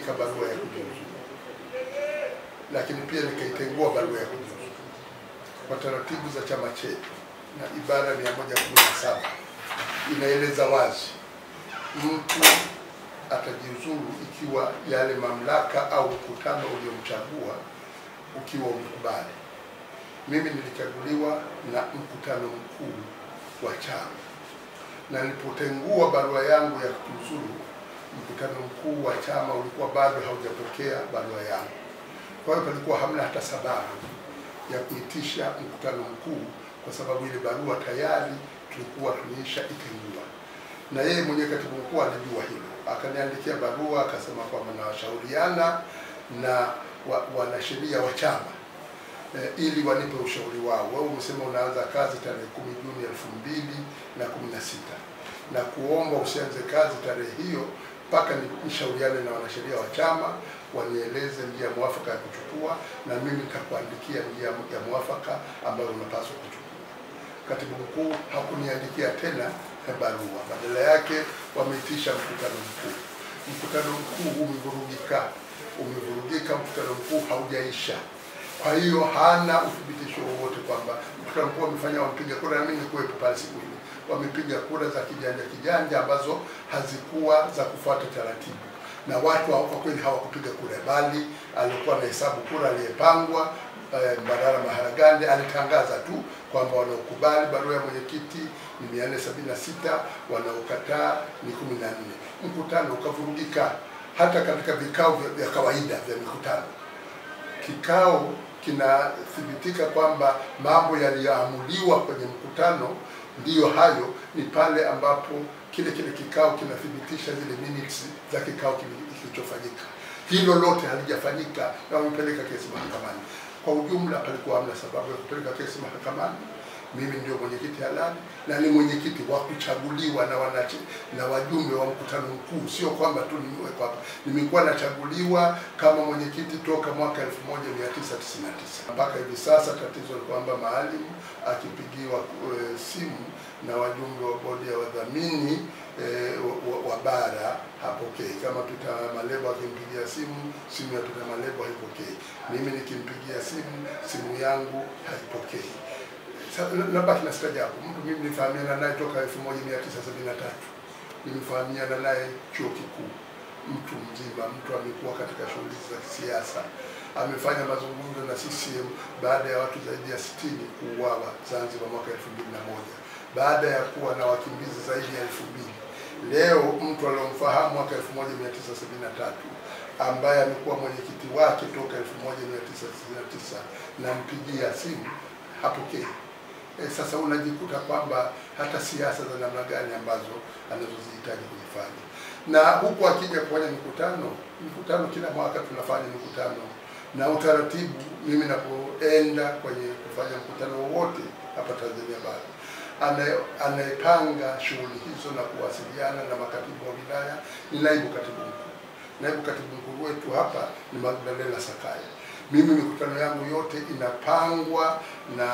nikaandika barua ya kujiuzulu, lakini pia nikaitengua barua ya kujiuzulu kwa taratibu za chama chetu, na ibara 117 inaeleza wazi mtu atajiuzulu ikiwa yale mamlaka au mkutano uliomchagua ukiwa umekubali. Mimi nilichaguliwa na mkutano mkuu wa chama, na nilipotengua barua yangu ya kujiuzulu, mkutano mkuu wa chama ulikuwa bado haujapokea barua yangu. Kwa hiyo palikuwa hamna hata sababu ya kuitisha mkutano mkuu, kwa sababu ile barua tayari tulikuwa tumeisha itengua, na yeye mwenye katibu mkuu alijua hilo. Akaniandikia barua akasema kwamba nawashauriana na wanasheria wa chama ili wanipe ushauri wao. Wewe umesema unaanza kazi tarehe 10 Juni 2016 na kuomba usianze kazi tarehe hiyo mpaka nishauriane na wanasheria wa chama wanieleze njia mwafaka ya kuchukua, na mimi nitakuandikia njia ya mwafaka ambayo unapaswa kuchukua. Katibu mkuu hakuniandikia tena barua, badala yake wameitisha mkutano mkuu. Mkutano mkuu umevurugika, mkutano mkuu haujaisha. Kwa hiyo hana uthibitisho wowote kwamba mkutano mkuu wamefanya, wamepiga kura, na mimi nikuwepo pale siku ile. Wamepiga kura za kijanja ambazo hazikuwa za kufuata taratibu, na watu kwa kweli hawakupiga kura, bali alikuwa na hesabu kura aliyepangwa Mbadala Maharagande alitangaza tu kwamba wanaokubali barua ya mwenyekiti ni 476, wanaokataa ni 14. Mkutano ukavurugika. Hata katika vikao vya kawaida vya mikutano, kikao kinathibitika kwamba mambo yaliyoamuliwa kwenye mkutano ndiyo hayo, ni pale ambapo kile kikao kinathibitisha zile minutes za kikao kilichofanyika. Hilo lote halijafanyika na wamepeleka kesi mahakamani. Kwa ujumla palikuwa hamna sababu ya kupeleka kesi mahakamani. Mimi ndio mwenyekiti halali na ni mwenyekiti wa kuchaguliwa na wajumbe wa mkutano mkuu, sio kwamba tu nimewekwa hapa. Nimekuwa nachaguliwa kama mwenyekiti toka mwaka 1999 mpaka hivi sasa. Tatizo ni kwamba Maalim akipigiwa simu na wajumbe wa bodi ya wadhamini wa bara hapokei. Kama Peter Malebo akimpigia simu ya Peter Malebo haipokei. Mimi nikimpigia simu yangu haipokei. Nabaki na stajabu. Mtu mimi nilifahamiana naye toka 1973. Nimefahamiana naye chuo kikuu. Mtu mzima, mtu amekuwa katika shughuli za kisiasa. Amefanya mazungumzo na CCM baada ya watu zaidi ya 60 kuuawa Zanzibar mwaka 2001. Baada ya kuwa na wakimbizi zaidi ya 2000. Leo mtu aliyomfahamu mwaka 1973 ambaye amekuwa mwenyekiti wake toka 1999 na mpigia simu hapokei. Sasa unajikuta kwamba hata siasa za namna gani ambazo anazozihitaji kufanya. Na huku akija kufanya mikutano kila mwaka tunafanya mikutano, na utaratibu mimi napoenda kwenye kufanya mkutano wowote hapa Tanzania bara, anayepanga shughuli hizo na kuwasiliana na makatibu wa wilaya ni naibu katibu mkuu. Naibu katibu mkuu wetu hapa ni Magdalena Sakaya. Mimi mikutano yangu yote inapangwa na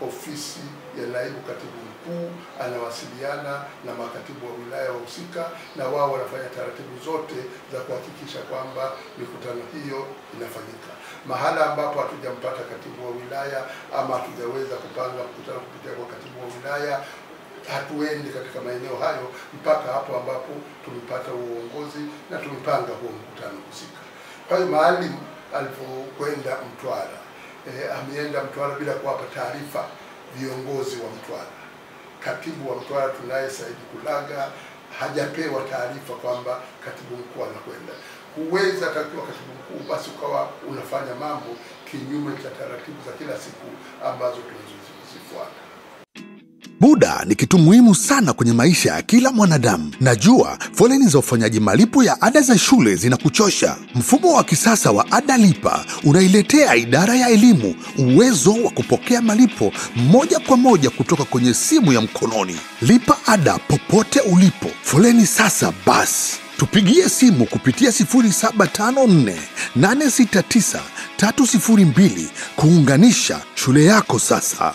ofisi ya naibu katibu mkuu, anawasiliana na makatibu wa wilaya wahusika, na wao wanafanya taratibu zote za kuhakikisha kwamba mikutano hiyo inafanyika. Mahala ambapo hatujampata katibu wa wilaya ama hatujaweza kupanga mkutano kupitia kwa katibu wa wilaya, hatuendi katika maeneo hayo mpaka hapo ambapo tumepata uongozi na tumepanga huo mkutano husika. Kwa hiyo Maalim alipokwenda Mtwara, ameenda Mtwara bila kuwapa taarifa viongozi wa Mtwara. Katibu wa Mtwara tunaye Said Kulaga hajapewa taarifa kwamba katibu mkuu anakwenda. Huweza atakiwa katibu mkuu basi ukawa unafanya mambo kinyume cha taratibu za kila siku ambazo tunazozifuata. Muda ni kitu muhimu sana kwenye maisha ya kila mwanadamu. Najua foleni za ufanyaji malipo ya ada za shule zinakuchosha. Mfumo wa kisasa wa Ada Lipa unailetea idara ya elimu uwezo wa kupokea malipo moja kwa moja kutoka kwenye simu ya mkononi. Lipa ada popote ulipo. Foleni sasa basi. Tupigie simu kupitia 0754 869 302 kuunganisha shule yako sasa.